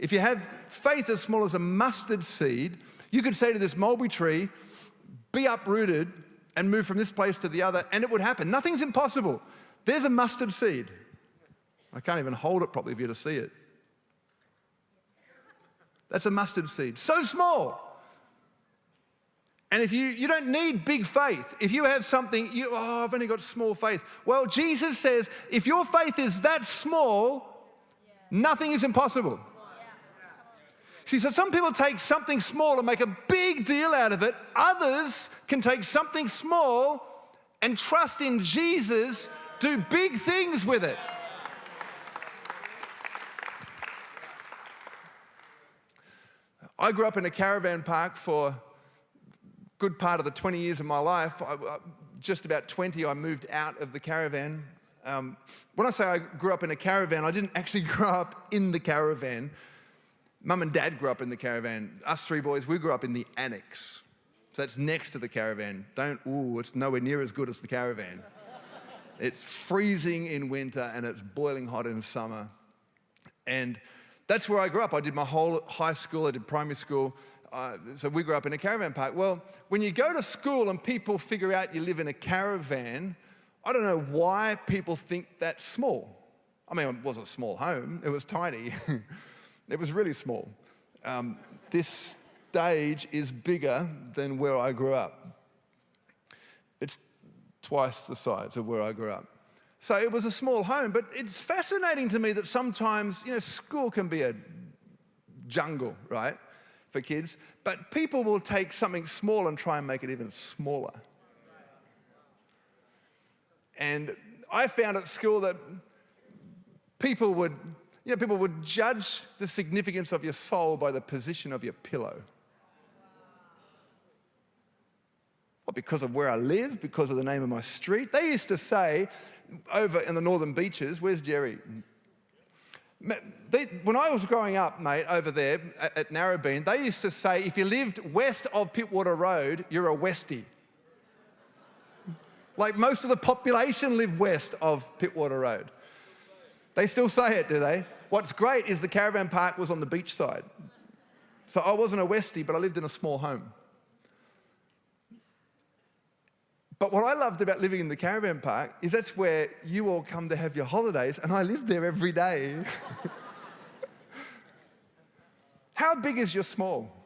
If you have faith as small as a mustard seed, you could say to this mulberry tree, be uprooted and move from this place to the other, and it would happen. Nothing's impossible. There's a mustard seed. I can't even hold it properly for you to see it. That's a mustard seed. So small. And if you don't need big faith. If you have something, I've only got small faith. Well, Jesus says, if your faith is that small, nothing is impossible. See, so some people take something small and make a big deal out of it. Others can take something small and trust in Jesus, do big things with it. I grew up in a caravan park for a good part of the 20 years of my life. Just about 20, I moved out of the caravan. When I say I grew up in a caravan, I didn't actually grow up in the caravan. Mum and Dad grew up in the caravan. Us three boys, we grew up in the annex. So that's next to the caravan. It's nowhere near as good as the caravan. It's freezing in winter and it's boiling hot in summer. And that's where I grew up. I did my whole high school, I did primary school. So we grew up in a caravan park. Well, when you go to school and people figure out you live in a caravan, I don't know why people think that's small. I mean, it was a small home. It was tiny. It was really small. This stage is bigger than where I grew up. It's twice the size of where I grew up. So it was a small home, but it's fascinating to me that sometimes, school can be a jungle, right, for kids, but people will take something small and try and make it even smaller. And I found at school that people would judge the significance of your soul by the position of your pillow. Well, because of where I live, because of the name of my street. They used to say, over in the northern beaches, where's Jerry? When I was growing up, mate, over there at Narrabeen, they used to say, if you lived west of Pittwater Road, you're a Westie. Like most of the population live west of Pittwater Road. They still say it, do they? What's great is the caravan park was on the beach side. So I wasn't a Westie, but I lived in a small home. But what I loved about living in the caravan park is that's where you all come to have your holidays, and I lived there every day. How big is your small?